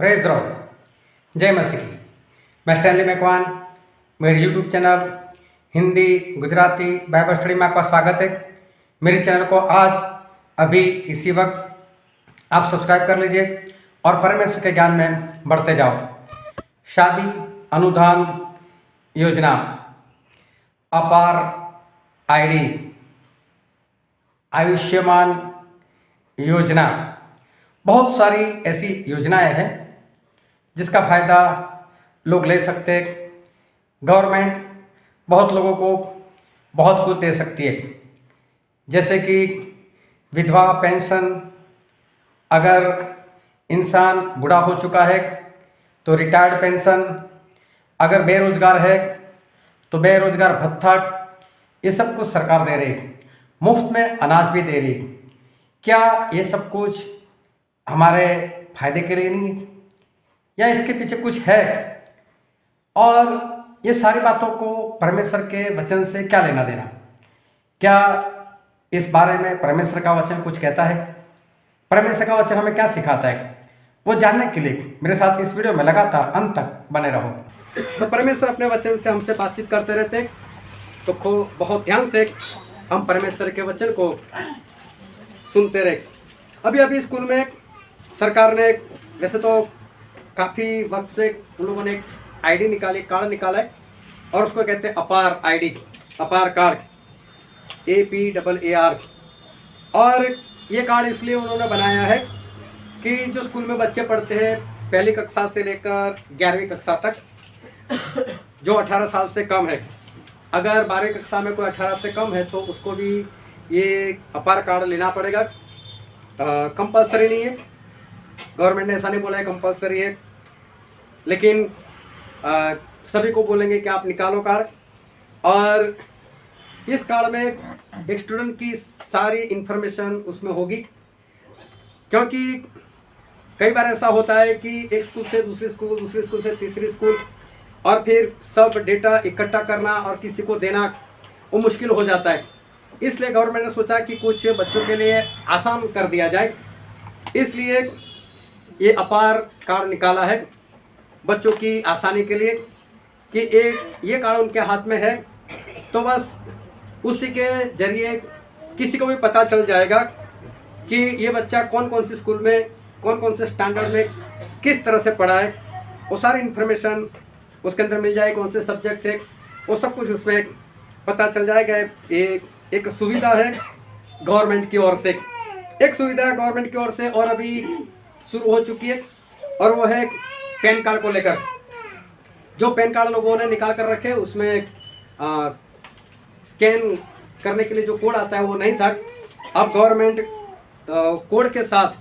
Praise Lord. जय मसीह की। मैं स्टैनली मैकवान, मेरे YouTube channel Hindi Gujarati Bible study में आपका स्वागत है। मेरे चैनल को आज अभी इसी वक्त आप सब्सक्राइब कर लीजिए और परमेश्वर के ज्ञान में बढ़ते जाओ। शादी अनुदान योजना, अपार आईडी, आयुष्मान योजना, बहुत सारी ऐसी योजनाएं हैं जिसका फ़ायदा लोग ले सकते हैं। गवर्नमेंट बहुत लोगों को बहुत कुछ दे सकती है, जैसे कि विधवा पेंशन। अगर इंसान बूढ़ा हो चुका है तो रिटायर्ड पेंशन, अगर बेरोजगार है तो बेरोजगार भत्ता, ये सब कुछ सरकार दे रही है। मुफ्त में अनाज भी दे रही है। क्या ये सब कुछ हमारे फायदे के लिए नहीं है या इसके पीछे कुछ है? और ये सारी बातों को परमेश्वर के वचन से क्या लेना देना? क्या इस बारे में परमेश्वर का वचन कुछ कहता है? परमेश्वर का वचन हमें क्या सिखाता है? वो जानने के लिए मेरे साथ इस वीडियो में लगातार अंत तक बने रहो। तो परमेश्वर अपने वचन से हमसे बातचीत करते रहते, तो बहुत ध्यान से हम परमेश्वर के वचन को सुनते रहे। अभी स्कूल में सरकार ने, वैसे तो काफ़ी वक्त से उन लोगों ने एक आईडी निकाली, कार्ड निकाला है, और उसको कहते हैं अपार आईडी, अपार कार्ड, APAR। और ये कार्ड इसलिए उन्होंने बनाया है कि जो स्कूल में बच्चे पढ़ते हैं पहली कक्षा से लेकर 11वीं कक्षा तक, जो 18 साल से कम है, अगर 12वीं कक्षा में कोई 18 से कम है तो उसको भी ये अपार कार्ड लेना पड़ेगा। कंपलसरी नहीं है, गवर्नमेंट ने ऐसा नहीं बोला है कंपलसरी है, लेकिन सभी को बोलेंगे कि आप निकालो कार्ड। और इस कार्ड में एक स्टूडेंट की सारी इन्फॉर्मेशन उसमें होगी, क्योंकि कई बार ऐसा होता है कि एक स्कूल से दूसरी स्कूल, दूसरी स्कूल से तीसरी स्कूल, और फिर सब डेटा इकट्ठा करना और किसी को देना वो मुश्किल हो जाता है। इसलिए गवर्नमेंट ने सोचा कि कुछ बच्चों के लिए आसान कर दिया जाए, इसलिए ये अपार कार्ड निकाला है बच्चों की आसानी के लिए, कि एक ये कार्ड उनके हाथ में है तो बस उसी के जरिए किसी को भी पता चल जाएगा कि ये बच्चा कौन कौन सी स्कूल में, कौन कौन से स्टैंडर्ड में किस तरह से पढ़ा है। वो सारी इन्फॉर्मेशन उसके अंदर मिल जाए, कौन से सब्जेक्ट है, वो सब कुछ उसमें पता चल जाएगा। एक सुविधा है गवर्नमेंट की ओर से, एक सुविधा है गवर्नमेंट की ओर से, और अभी शुरू हो चुकी है, और वो है पैन कार्ड को लेकर। जो पैन कार्ड लोगों ने निकाल कर रखे, उसमें स्कैन करने के लिए जो कोड आता है वो नहीं था। अब गवर्नमेंट कोड के साथ,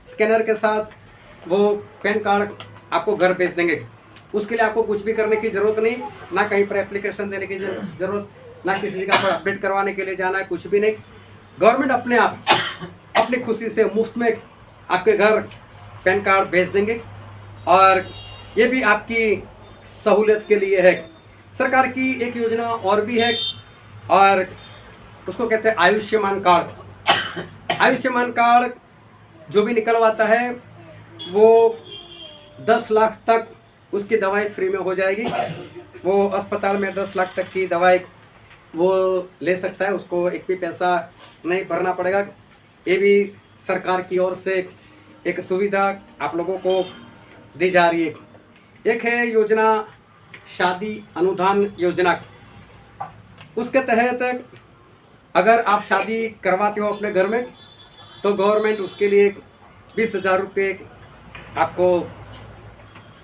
स्कैनर के साथ वो पैन कार्ड आपको घर भेज देंगे। उसके लिए आपको कुछ भी करने की ज़रूरत नहीं, ना कहीं पर एप्लीकेशन देने की ज़रूरत, ना किसी जगह पर अपडेट करवाने के लिए जाना है, कुछ भी नहीं। गवर्नमेंट अपने आप अपनी खुशी से मुफ्त में आपके घर पैन कार्ड भेज देंगे, और ये भी आपकी सहूलियत के लिए है। सरकार की एक योजना और भी है, और उसको कहते हैं आयुष्मान कार्ड। आयुष्मान कार्ड जो भी निकलवाता है वो 10 लाख तक उसकी दवाई फ्री में हो जाएगी। वो अस्पताल में 10 लाख तक की दवाई वो ले सकता है, उसको एक भी पैसा नहीं भरना पड़ेगा। ये भी सरकार की ओर से एक सुविधा आप लोगों को दी जा रही है। एक है योजना शादी अनुदान योजना। उसके तहत अगर आप शादी करवाते हो अपने घर में तो गवर्नमेंट उसके लिए 20,000 रुपये आपको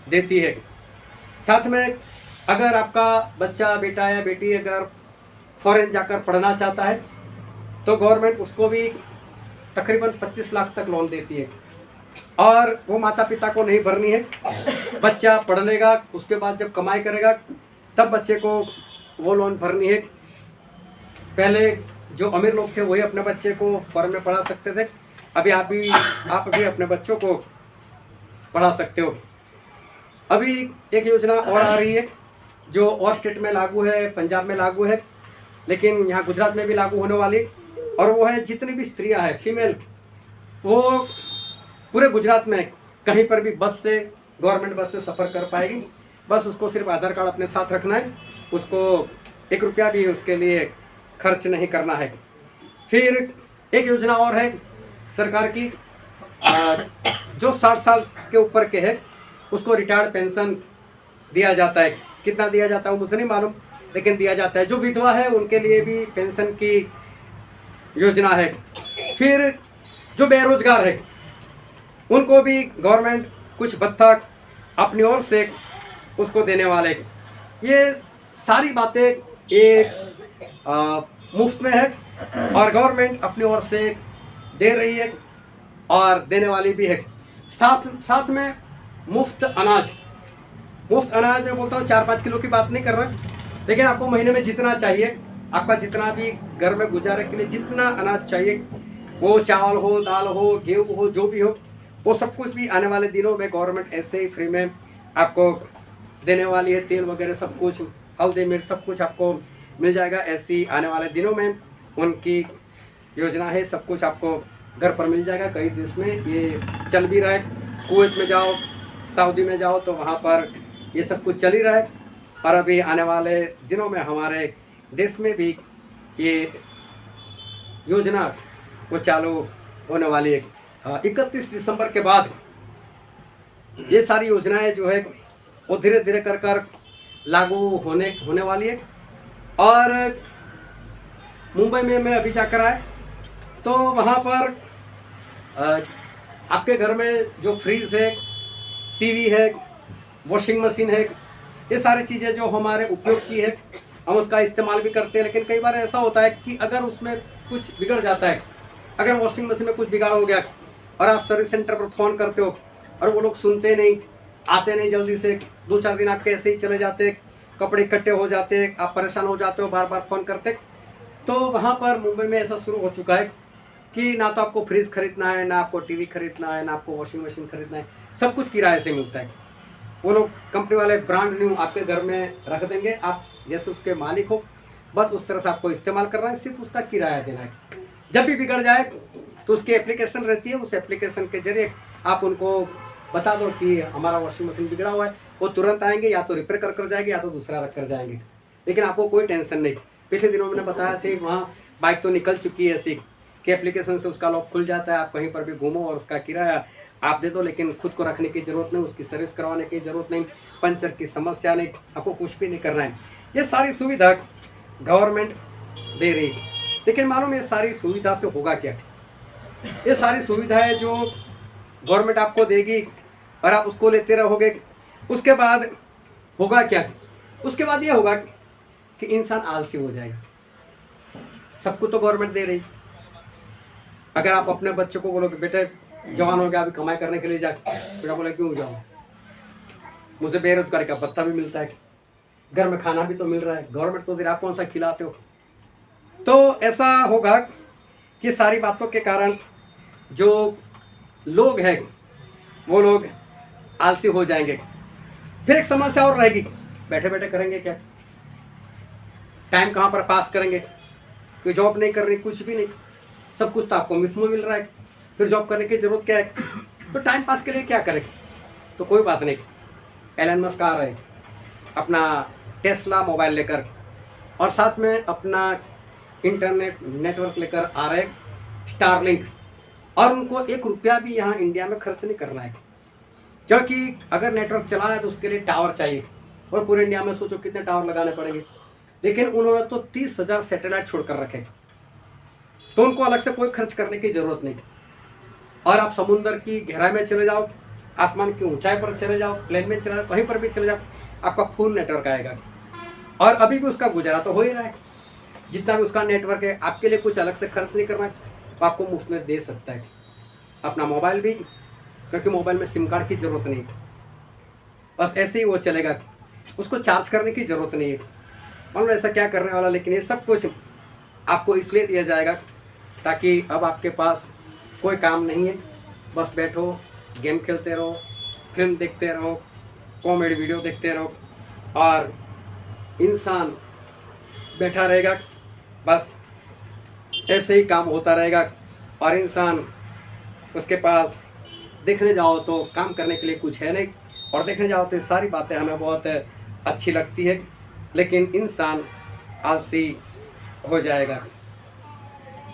देती है। साथ में अगर आपका बच्चा, बेटा या बेटी अगर फॉरेन जाकर पढ़ना चाहता है तो गवर्नमेंट उसको भी तकरीबन 25 लाख तक लोन देती है, और वो माता पिता को नहीं भरनी है। बच्चा पढ़ लेगा, उसके बाद जब कमाई करेगा तब बच्चे को वो लोन भरनी है। पहले जो अमीर लोग थे वही अपने बच्चे को फॉरेन में पढ़ा सकते थे, अभी आप भी अपने बच्चों को पढ़ा सकते हो। अभी एक योजना और आ रही है जो और स्टेट में लागू है, पंजाब में लागू है, लेकिन यहाँ गुजरात में भी लागू होने वाली, और वो है जितनी भी स्त्रियां हैं, फीमेल, वो पूरे गुजरात में कहीं पर भी बस से गवर्नमेंट बस से सफ़र कर पाएगी। बस उसको सिर्फ आधार कार्ड अपने साथ रखना है, उसको 1 रुपया भी उसके लिए खर्च नहीं करना है। फिर एक योजना और है सरकार की, जो 60 साल के ऊपर के है उसको रिटायर्ड पेंशन दिया जाता है। कितना दिया जाता है वो मुझे नहीं मालूम, लेकिन दिया जाता है। जो विधवा है उनके लिए भी पेंशन की योजना है। फिर जो बेरोजगार है उनको भी गवर्नमेंट कुछ भत्ता अपनी ओर से उसको देने वाले। ये सारी बातें एक मुफ्त में है और गवर्नमेंट अपनी ओर से दे रही है और देने वाली भी है। साथ में मुफ्त अनाज मैं बोलता हूँ 4-5 किलो की बात नहीं कर रहा, लेकिन आपको महीने में जितना चाहिए, आपका जितना भी घर में गुजारे के लिए जितना अनाज चाहिए, वो चावल हो, दाल हो, गेहूँ हो, जो भी हो, वो सब कुछ भी आने वाले दिनों में गवर्नमेंट ऐसे ही फ्री में आपको देने वाली है। तेल वगैरह सब कुछ, हल्दी मिर्च सब कुछ आपको मिल जाएगा। ऐसी आने वाले दिनों में उनकी योजना है, सब कुछ आपको घर पर मिल जाएगा। कई देश में ये चल भी रहा है, कुवैत में जाओ, सऊदी में जाओ तो वहाँ पर ये सब कुछ चल ही रहा है। और अभी आने वाले दिनों में हमारे देश में भी ये योजना वो चालू होने वाली है। 31 दिसंबर के बाद ये सारी योजनाएं जो है वो धीरे धीरे कर लागू होने वाली है। और मुंबई में मैं अभी जाकर आया तो वहाँ पर आपके घर में जो फ्रिज है, टीवी है, वॉशिंग मशीन है, ये सारी चीज़ें जो हमारे उपयोग की है हम उसका इस्तेमाल भी करते हैं। लेकिन कई बार ऐसा होता है कि अगर उसमें कुछ बिगड़ जाता है, अगर वॉशिंग मशीन में कुछ बिगाड़ हो गया और आप सर्विस सेंटर पर फ़ोन करते हो और वो लोग सुनते नहीं, आते नहीं जल्दी से, 2-4 दिन आपके ऐसे ही चले जाते, कपड़े इकट्ठे हो जाते, आप परेशान हो जाते हो बार बार फ़ोन करते। तो वहाँ पर मुंबई में ऐसा शुरू हो चुका है कि ना तो आपको फ्रिज खरीदना है, ना आपको टीवी खरीदना है, ना आपको वॉशिंग मशीन खरीदना है, सब कुछ किराए से मिलता है। वो लोग कंपनी वाले ब्रांड न्यू आपके घर में रख देंगे, आप जैसे उसके मालिक हो, बस उस तरह से आपको इस्तेमाल करना है, सिर्फ उसका किराया देना है। जब भी बिगड़ जाए तो उसकी एप्लीकेशन रहती है, उस एप्लीकेशन के जरिए आप उनको बता दो कि हमारा वॉशिंग मशीन बिगड़ा हुआ है, वो तुरंत आएंगे, या तो रिपेयर कर जाएंगे या तो दूसरा रख कर जाएंगे। लेकिन आपको कोई टेंशन नहीं। पिछले दिनों मैंने बताया थे वहाँ बाइक तो निकल चुकी है ऐसी कि एप्लीकेशन से उसका लॉक खुल जाता है, आप कहीं पर भी घूमो और उसका किराया आप दे दो, लेकिन खुद को रखने की ज़रूरत नहीं, उसकी सर्विस करवाने की ज़रूरत नहीं, पंचर की समस्या नहीं, आपको कुछ भी नहीं करना है। ये सारी सुविधा गवर्नमेंट दे रही है। लेकिन मालूम ये सारी सुविधा से होगा क्या? ये सारी सुविधाएं जो गवर्नमेंट आपको देगी और आप उसको लेते रहोगे, उसके बाद होगा क्या? उसके बाद ये होगा कि इंसान आलसी हो जाएगा। सब कुछ तो गवर्नमेंट दे रही। अगर आप अपने बच्चों को बोलोगे बेटे जवान हो गया अभी कमाई करने के लिए जा, बेटा बोले क्यों जाऊँ, मुझे बेरोजगारी का भत्ता भी मिलता है, घर में खाना भी तो मिल रहा है, गवर्नमेंट तो दे रहा, आप कौन सा खिलाते हो? तो ऐसा होगा कि सारी बातों के कारण जो लोग हैं वो लोग आलसी हो जाएंगे। फिर एक समस्या और रहेगी, बैठे बैठे करेंगे क्या? टाइम कहाँ पर पास करेंगे? कोई जॉब नहीं कर रही, कुछ भी नहीं, सब कुछ तो आपको मुफ्त में मिल रहा है, फिर जॉब करने की ज़रूरत क्या है? तो टाइम पास के लिए क्या करें? तो कोई बात नहीं, एलन मस्क आ रहे अपना टेस्ला मोबाइल लेकर और साथ में अपना इंटरनेट नेटवर्क लेकर आ रहे स्टारलिंक, और उनको 1 रुपया भी यहाँ इंडिया में खर्च नहीं करना है, क्योंकि अगर नेटवर्क चलाना है तो उसके लिए टावर चाहिए, और पूरे इंडिया में सोचो कितने टावर लगाने पड़ेंगे। लेकिन उन्होंने तो 30,000 सैटेलाइट छोड़कर रखे, तो उनको अलग से कोई खर्च करने की ज़रूरत नहीं। और आप समुद्र की गहराई में चले जाओ, आसमान की ऊंचाई पर चले जाओ, प्लेन में चले जाओ, कहीं पर भी चले जाओ, आपका फुल नेटवर्क आएगा। और अभी भी उसका गुजारा तो हो ही रहा है, जितना भी उसका नेटवर्क है, आपके लिए कुछ अलग से खर्च नहीं करना, तो आपको मुफ्त में दे सकता है अपना मोबाइल भी, क्योंकि मोबाइल में सिम कार्ड की ज़रूरत नहीं, बस ऐसे ही वो चलेगा, उसको चार्ज करने की ज़रूरत नहीं है। और ऐसा क्या करने वाला, लेकिन ये सब कुछ आपको इसलिए दिया जाएगा ताकि अब आपके पास कोई काम नहीं है, बस बैठो, गेम खेलते रहो, फिल्म देखते रहो, कॉमेडी वीडियो देखते रहो, और इंसान बैठा रहेगा, बस ऐसे ही काम होता रहेगा। और इंसान उसके पास देखने जाओ तो काम करने के लिए कुछ है नहीं, और देखने जाओ तो ये सारी बातें हमें बहुत अच्छी लगती है, लेकिन इंसान आलसी हो जाएगा।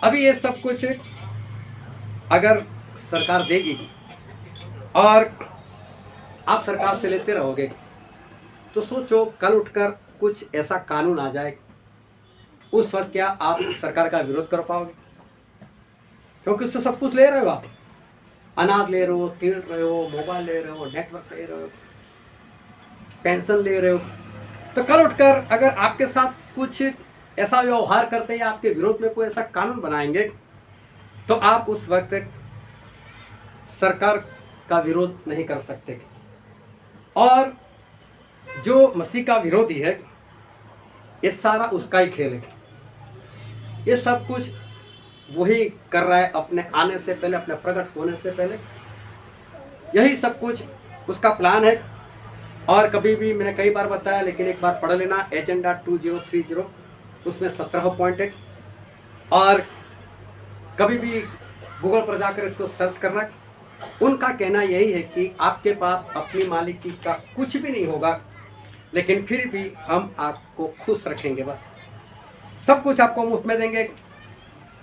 अभी ये सब कुछ अगर सरकार देगी और आप सरकार से लेते रहोगे, तो सोचो कल उठकर कुछ ऐसा कानून आ जाए, उस वक्त क्या आप सरकार का विरोध कर पाओगे? क्योंकि उससे सब कुछ ले रहे हो आप, अनाज ले रहे हो, तेल रहे हो, मोबाइल ले रहे हो, नेटवर्क ले रहे हो, पेंशन ले रहे हो। तो कल उठकर अगर आपके साथ कुछ ऐसा व्यवहार करते या आपके विरोध में कोई ऐसा कानून बनाएंगे, तो आप उस वक्त सरकार का विरोध नहीं कर सकते। और जो मसीह का विरोधी है, ये सारा उसका ही खेल है। ये सब कुछ वही कर रहा है अपने आने से पहले, अपने प्रकट होने से पहले। यही सब कुछ उसका प्लान है। और कभी भी मैंने कई बार बताया, लेकिन एक बार पढ़ लेना, एजेंडा 2030, उसमें 17 पॉइंट है। और कभी भी गूगल पर जाकर इसको सर्च करना। उनका कहना यही है कि आपके पास अपनी मालिकी का कुछ भी नहीं होगा, लेकिन फिर भी हम आपको खुश रखेंगे। बस सब कुछ आपको मुफ्त में देंगे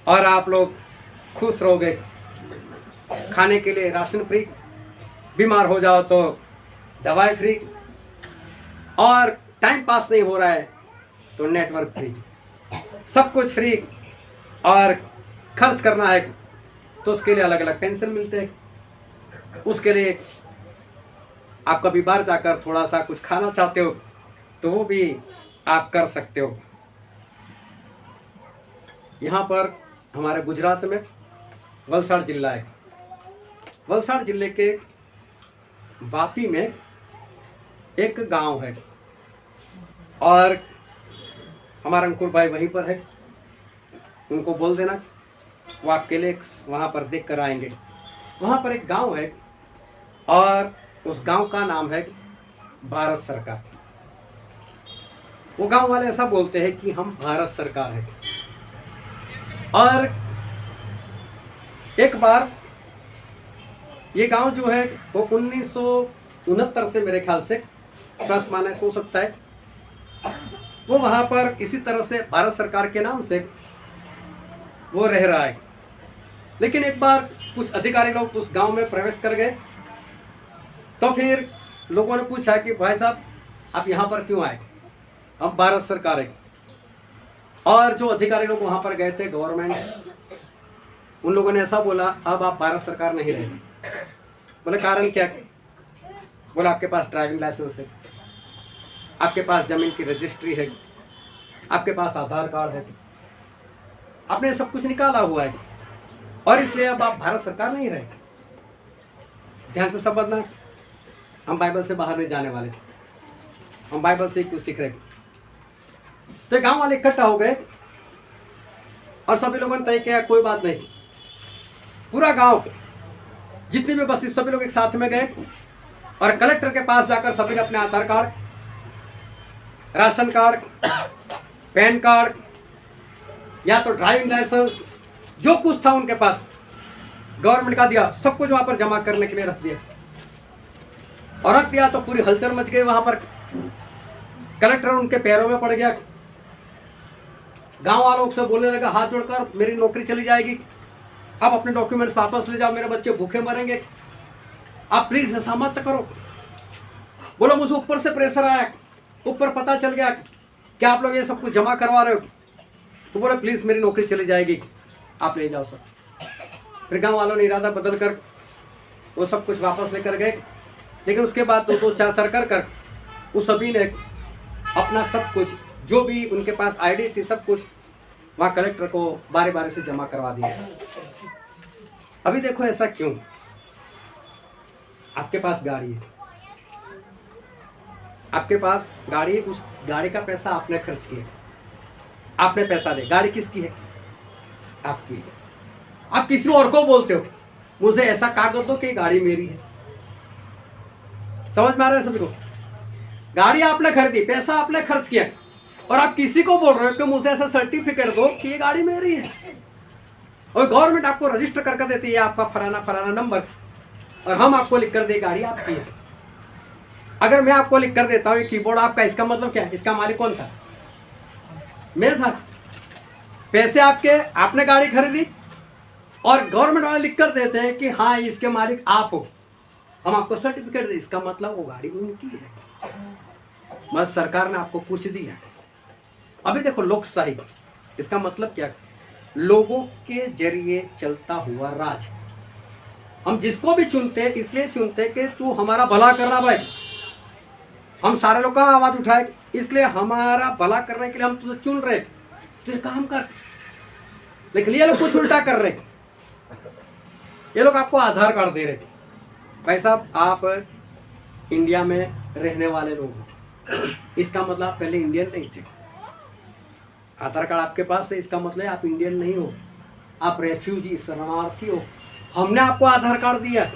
और आप लोग खुश रहोगे। खाने के लिए राशन फ्री, बीमार हो जाओ तो दवाई फ्री, और टाइम पास नहीं हो रहा है तो नेटवर्क फ्री, सब कुछ फ्री। और खर्च करना है तो उसके लिए अलग अलग पेंशन मिलते हैं। उसके लिए आप कभी बाहर जाकर थोड़ा सा कुछ खाना चाहते हो तो वो भी आप कर सकते हो। यहाँ पर हमारे गुजरात में वलसाड़ जिला है। वलसाड़ जिले के वापी में एक गांव है और हमारा अंकुर भाई वहीं पर है। उनको बोल देना, वो आपके लिए वहाँ पर देख कर आएंगे। वहाँ पर एक गांव है और उस गांव का नाम है भारत सरकार। वो गांव वाले ऐसा बोलते हैं कि हम भारत सरकार है। और एक बार ये गांव जो है वो 1969 से मेरे ख्याल से प्लस माइनस हो सकता है, वो वहाँ पर इसी तरह से भारत सरकार के नाम से वो रह रहा है। लेकिन एक बार कुछ अधिकारी लोग उस गांव में प्रवेश कर गए, तो फिर लोगों ने पूछा कि भाई साहब आप यहाँ पर क्यों आए? हम भारत सरकार है। और जो अधिकारी लोग वहाँ पर गए थे, गवर्नमेंट, उन लोगों ने ऐसा बोला, अब आप भारत सरकार नहीं रहे। बोले कारण क्या? बोला आपके पास ड्राइविंग लाइसेंस है, आपके पास जमीन की रजिस्ट्री है, आपके पास आधार कार्ड है, आपने सब कुछ निकाला हुआ है और इसलिए अब आप भारत सरकार नहीं रहे। ध्यान से समझना, हम बाइबल से बाहर नहीं जाने वाले, हम बाइबल से कुछ सीख रहे। तो गांव वाले इकट्ठा हो गए और सभी लोगों ने तय किया कोई बात नहीं, पूरा गांव जितनी भी बस्ती सभी लोग एक साथ में गए और कलेक्टर के पास जाकर सभी ने अपने Aadhaar card, ration card, PAN card या तो ड्राइविंग लाइसेंस, जो कुछ था उनके पास गवर्नमेंट का दिया, सब कुछ वहां पर जमा करने के लिए रख दिया। और रख दिया तो पूरी हलचल मच गई वहां पर। कलेक्टर उनके पैरों में पड़ गया, गांव वालों से बोलने लगा हाथ जोड़कर, मेरी नौकरी चली जाएगी, आप अपने डॉक्यूमेंट्स वापस ले जाओ, मेरे बच्चे भूखे मरेंगे, आप प्लीज ऐसा मत करो। बोलो मुझे ऊपर से प्रेशर आया, ऊपर पता चल गया कि आप लोग ये सब कुछ जमा करवा रहे हो, तो बोले प्लीज मेरी नौकरी चली जाएगी, आप ले जाओ सर। फिर गांव वालों ने इरादा बदल कर वो सब कुछ वापस लेकर गए। लेकिन उसके बाद दो चार चर कर उस सभी ने अपना सब कुछ, जो भी उनके पास आईडी थी, सब कुछ वहाँ कलेक्टर को बारी बारी से जमा करवा दिया। अभी देखो ऐसा क्यों? आपके पास गाड़ी है, आपके पास गाड़ी है, उस गाड़ी का पैसा आपने खर्च किया, आपने पैसा दे, गाड़ी किसकी है? आपकी है। आप किसी और को बोलते हो मुझे ऐसा कागज दो कि गाड़ी मेरी है। समझ में आ रहा है सभी को? गाड़ी आपने खरीदी, पैसा आपने खर्च किया, और आप किसी को बोल रहे हो कि मुझे ऐसा सर्टिफिकेट दो कि ये गाड़ी मेरी है। और गवर्नमेंट आपको रजिस्टर करके देती है आपका फलाना फलाना नंबर, और हम आपको लिख कर दे गाड़ी आपकी है। अगर मैं आपको लिख कर देता हूँ ये कीबोर्ड आपका, इसका मतलब क्या है? इसका मालिक कौन था? मैं था। पैसे आपके, आपने गाड़ी खरीदी और गवर्नमेंट वाले लिख कर देते हैं कि हाँ इसके मालिक आप हो, हम आपको सर्टिफिकेट दे, इसका मतलब वो गाड़ी उनकी है, बस सरकार ने आपको कुछ दिया। अभी देखो लोकशाही, इसका मतलब क्या? लोगों के जरिए चलता हुआ राज। हम जिसको भी चुनते हैं इसलिए चुनते कि तू हमारा भला करना भाई। हम सारे लोग का आवाज उठाए, इसलिए हमारा भला करने के लिए हम तुझे चुन रहे, तुझे काम कर। लेकिन ये लोग कुछ उल्टा कर रहे, ये लोग आपको आधार कार्ड दे रहे। भाई साहब आप इंडिया में रहने वाले लोग हो, इसका मतलब आप पहले इंडियन नहीं थे। आधार कार्ड आपके पास है, इसका मतलब आप इंडियन नहीं हो, आप रेफ्यूजी शरणार्थी हो। हमने आपको आधार कार्ड दिया।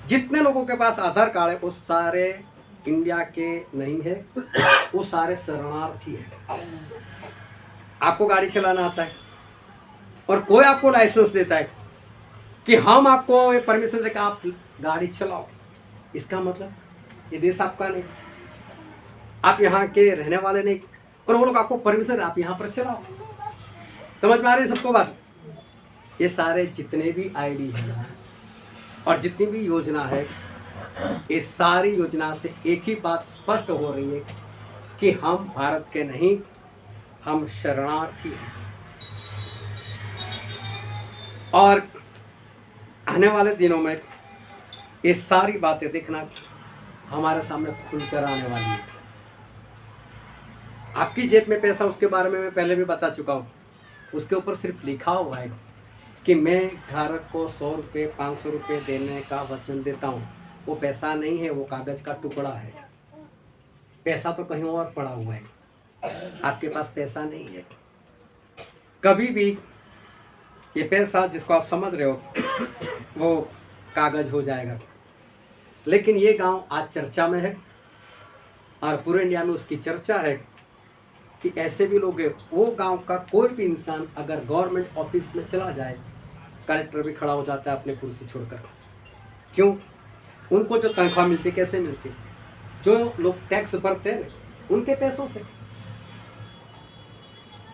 जितने लोगों के पास आधार कार्ड है वो सारे इंडिया के नहीं है, वो सारे शरणार्थी है। आपको गाड़ी चलाना आता है और कोई आपको लाइसेंस देता है कि हम आपको परमिशन देकर आप गाड़ी चलाओ, इसका मतलब ये देश आपका नहीं, आप यहाँ के रहने वाले नहीं, और वो लोग आपको परमिशन आप यहाँ पर चलाओ। समझ में आ रही है सबको बात? ये सारे जितने भी आईडी हैं और जितनी भी योजना है, ये सारी योजना से एक ही बात स्पष्ट हो रही है कि हम भारत के नहीं, हम शरणार्थी हैं। और आने वाले दिनों में ये सारी बातें देखना हमारे सामने खुलकर आने वाली है। आपकी जेब में पैसा, उसके बारे में मैं पहले भी बता चुका हूँ। उसके ऊपर सिर्फ लिखा हुआ है कि मैं धारक को 100 रुपये 500 रुपये देने का वचन देता हूँ। वो पैसा नहीं है, वो कागज़ का टुकड़ा है। पैसा तो कहीं और पड़ा हुआ है, आपके पास पैसा नहीं है। कभी भी ये पैसा जिसको आप समझ रहे हो वो कागज़ हो जाएगा। लेकिन ये गांव आज चर्चा में है और पूरे इंडिया में उसकी चर्चा है कि ऐसे भी लोग हैं। वो गांव का कोई भी इंसान अगर गवर्नमेंट ऑफिस में चला जाए, कलेक्टर भी खड़ा हो जाता है अपनी कुर्सी छोड़कर। क्यों? उनको जो तनख्वाह मिलती कैसे मिलती? जो लोग टैक्स भरते हैं उनके पैसों से।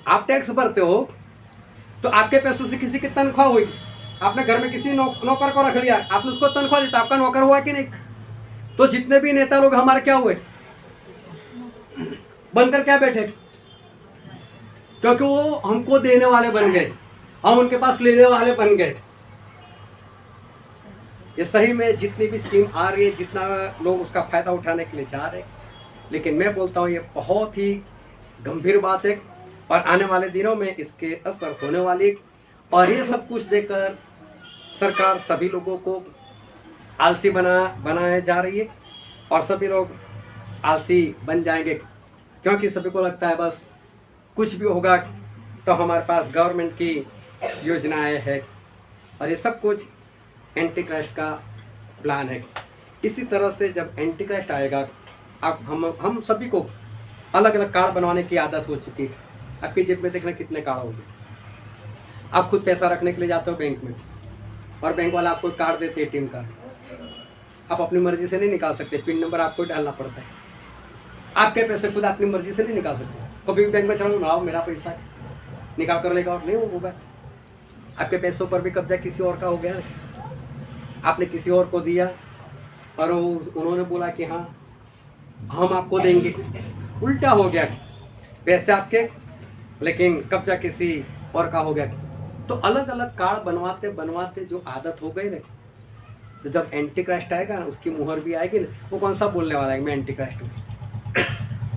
आप टैक्स भरते हो तो आपके पैसों से किसी की तनख्वाह हुई। आपने घर में किसी नौकर को रख लिया, आपने उसको तनख्वाह दी, तो आपका नौकर हुआ कि नहीं? तो जितने भी नेता लोग हमारे क्या हुए, बनकर क्या बैठे? क्योंकि वो हमको देने वाले बन गए, हम उनके पास लेने वाले बन गए। ये सही में जितनी भी स्कीम आ रही है, जितना लोग उसका फायदा उठाने के लिए जा रहे हैं, लेकिन मैं बोलता हूँ ये बहुत ही गंभीर बात है और आने वाले दिनों में इसके असर होने वाली। और ये सब कुछ देकर सरकार सभी लोगों को आलसी बनाए जा रही है और सभी लोग आलसी बन जाएंगे, क्योंकि सभी को लगता है बस कुछ भी होगा तो हमारे पास गवर्नमेंट की योजनाएं हैं और ये सब कुछ एंटी क्राइस्ट का प्लान है। इसी तरह से जब एंटी क्राइस्ट आएगा, अब हम सभी को अलग अलग कार्ड बनवाने की आदत हो चुकी है। आपकी जेब में देखना कितने कार्ड होंगे। आप खुद पैसा रखने के लिए जाते हो बैंक में और बैंक वाला आपको कार्ड देते एटीएम कार्ड, आप अपनी मर्जी से नहीं निकाल सकते, पिन नंबर आपको डालना पड़ता है। आपके पैसे खुद अपनी मर्जी से नहीं निकाल सकते। कभी भी बैंक में चढ़ो ना, मेरा पैसा निकाल कर लेगा और नहीं होगा। आपके पैसों पर भी कब्जा किसी और का हो गया, आपने किसी और को दिया और उन्होंने बोला कि हाँ हम आपको देंगे। उल्टा हो गया, पैसे आपके लेकिन कब्जा किसी और का हो गया। तो अलग अलग कार्ड बनवाते बनवाते जो आदत हो गई ना, तो जब एंटी क्राइस्ट आएगा ना, उसकी मुहर भी आएगी ना, वो कौन सा बोलने वाला है मैं एंटी क्राइस्ट हूँ?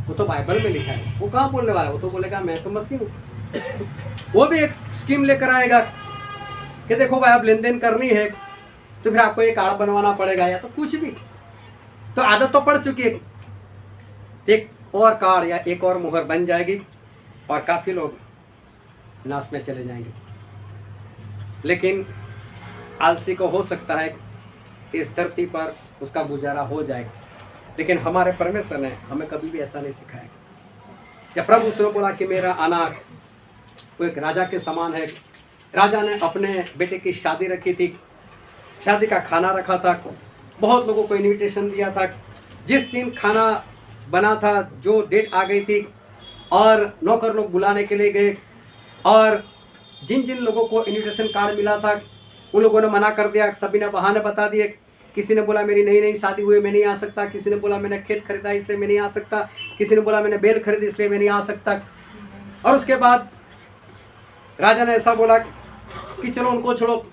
वो तो बाइबल में लिखा है। वो कहाँ बोलने वाला है? वो तो बोलेगा मैं तो मसीह हूँ। वो भी एक स्कीम लेकर आएगा कि देखो भाई आप लेन देन करनी है तो फिर आपको एक कार्ड बनवाना पड़ेगा या तो कुछ भी। तो आदत तो पड़ चुकी है, एक और कार्ड या एक और मुहर बन जाएगी और काफ़ी लोग नाश में चले जाएंगे। लेकिन आलसी को हो सकता है इस धरती पर उसका गुजारा हो जाए, लेकिन हमारे परमेश्वर ने हमें कभी भी ऐसा नहीं सिखाया। जब प्रभु उसने बोला कि मेरा अनाथ वो एक राजा के समान है, राजा ने अपने बेटे की शादी रखी थी, शादी का खाना रखा था, बहुत लोगों को इनविटेशन दिया था, जिस दिन खाना बना था, जो डेट आ गई थी, और नौकर लोग बुलाने के लिए गए, और जिन जिन लोगों को इनविटेशन कार्ड मिला था उन लोगों ने मना कर दिया, सभी ने बहाने बता दिए। किसी ने बोला मेरी नई नई शादी हुई मैं नहीं आ सकता, किसी ने बोला मैंने खेत खरीदा इसलिए मैं नहीं आ सकता, किसी ने बोला मैंने बैल खरीदी इसलिए मैं नहीं आ सकता। और उसके बाद राजा ने ऐसा बोला कि चलो उनको छोड़ो,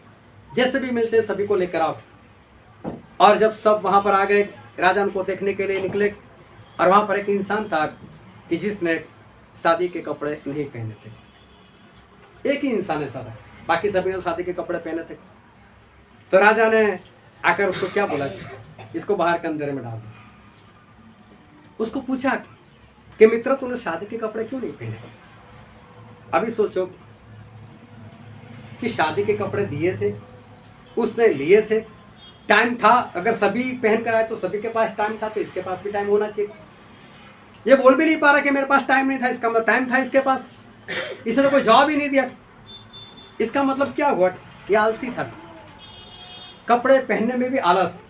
जैसे भी मिलते सभी को लेकर आओ। और जब सब वहाँ पर आ गए, राजा उनको देखने के लिए निकले, और वहाँ पर एक इंसान था कि जिसने शादी के कपड़े नहीं पहने थे। एक ही इंसान ऐसा था, बाकी सभी ने शादी के कपड़े पहने थे। तो राजा ने आकर उसको क्या बोला, इसको बाहर के अंधेरे में डाल दो। उसको पूछा कि मित्र तूने शादी के कपड़े क्यों नहीं पहने? अभी सोचो कि शादी के कपड़े दिए थे, उसने लिए थे, टाइम था, अगर सभी पहन कर आए तो सभी के पास टाइम था, तो इसके पास भी टाइम होना चाहिए। ये बोल भी नहीं पा रहा कि मेरे पास टाइम नहीं था, इसका मतलब टाइम था इसके पास, इसने कोई जवाब ही नहीं दिया। इसका मतलब क्या हुआ? ये आलसी था, कपड़े पहनने में भी आलस।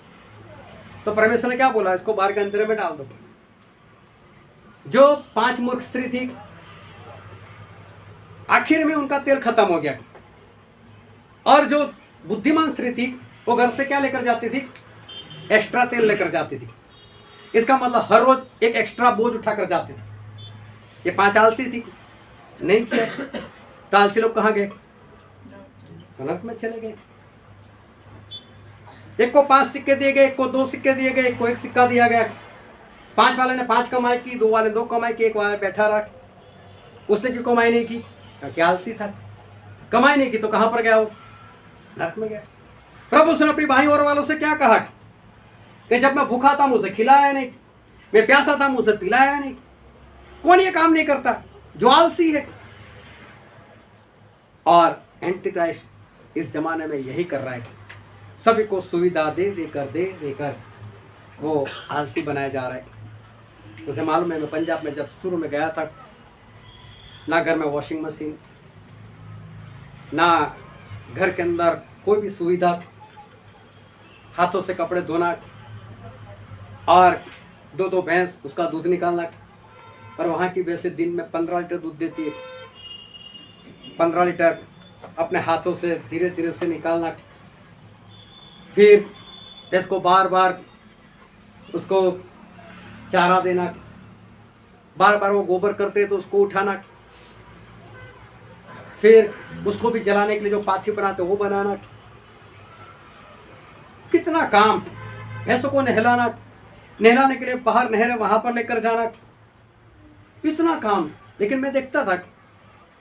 तो परमेश्वर ने क्या बोला, इसको बाहर के अंधेरे में डाल दो। जो 5 मूर्ख स्त्री थी, आखिर में उनका तेल खत्म हो गया, और जो बुद्धिमान स्त्री थी वो घर से क्या लेकर जाती थी? एक्स्ट्रा तेल लेकर जाती थी। इसका मतलब हर रोज एक एक्स्ट्रा बोझ उठाकर जाती थी। ये 5 आलसी थी, नहीं किया। तो आलसी लोग कहाँ गए? नरक में चले गए। एक को 5 सिक्के दिए गए, एक को 2 सिक्के दिए गए, एक को 1 सिक्का दिया गया। 5 वाले ने 5 कमाई की, 2 वाले 2 कमाई की, 1 वाले बैठा रहा। उसने क्यों कमाई नहीं की? क्योंकि आलसी था। कमाई नहीं की तो कहां पर गया वो? नरक में गया। प्रभु उसने अपनी भाई और वालों से क्या कहा कि जब मैं भूखा था मुझे खिलाया नहीं, मैं प्यासा था मुझे पिलाया नहीं। कौन ये काम नहीं करता? जो आलसी है। और एंटी क्राइस्ट इस जमाने में यही कर रहा है, सभी को सुविधा दे देकर वो आलसी बनाया जा रहा है। मुझे मालूम है, मैं पंजाब में जब शुरू में गया था, ना घर में वॉशिंग मशीन, ना घर के अंदर कोई भी सुविधा, हाथों से कपड़े धोना, और 2-2 भैंस उसका दूध निकालना। और वहाँ की वैसे दिन में 15 लीटर दूध देती है, 15 लीटर अपने हाथों से धीरे धीरे से निकालना, फिर भैंस को बार बार उसको चारा देना, बार बार वो गोबर करते तो उसको उठाना, फिर उसको भी जलाने के लिए जो पाथी बनाते वो बनाना। कितना काम! भैंसों को नहलाने के लिए बाहर नहर है वहां पर लेकर जाना, इतना काम। लेकिन मैं देखता था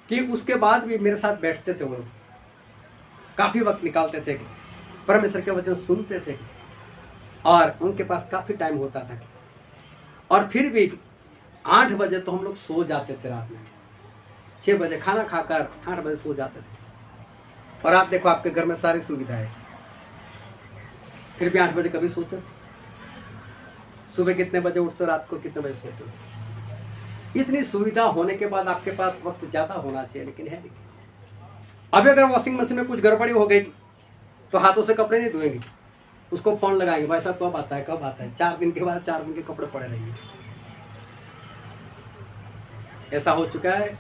कि उसके बाद भी मेरे साथ बैठते थे, वो काफी वक्त निकालते थे, परमेश्वर के वचन सुनते थे, और उनके पास काफी टाइम होता था। और फिर भी 8 बजे तो हम लोग सो जाते थे रात में, 6 बजे खाना खाकर 8 बजे सो जाते थे। और आप देखो, आपके घर में सारी सुविधा है, फिर भी 8 बजे कभी सोते? सुबह कितने बजे उठते, रात को कितने बजे सोते? इतनी सुविधा होने के बाद आपके पास वक्त ज्यादा होना चाहिए, लेकिन है नहीं। अभी अगर वॉशिंग मशीन में कुछ गड़बड़ी हो गई तो हाथों से कपड़े नहीं धोएंगे, उसको फोन लगाएंगे, भाई साहब कब आता है कब आता है। 4 दिन के बाद 4 दिन के कपड़े पड़े रहेंगे। ऐसा हो चुका है,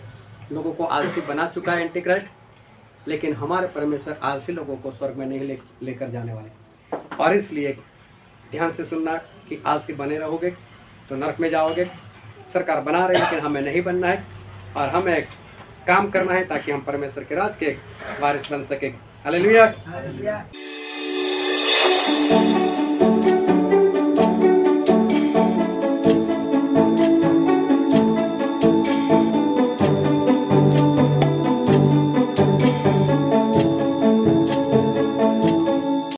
लोगों को आलसी बना चुका है एंटी क्राइस्ट। लेकिन हमारे परमेश्वर आलसी लोगों को स्वर्ग में नहीं लेकर जाने वाले। और इसलिए ध्यान से सुनना कि आलसी बने रहोगे तो नरक में जाओगे। सरकार बना रही है, लेकिन हमें नहीं बनना है, और हमें काम करना है ताकि हम परमेश्वर के राज के वारिस बन सके। हालेलुया।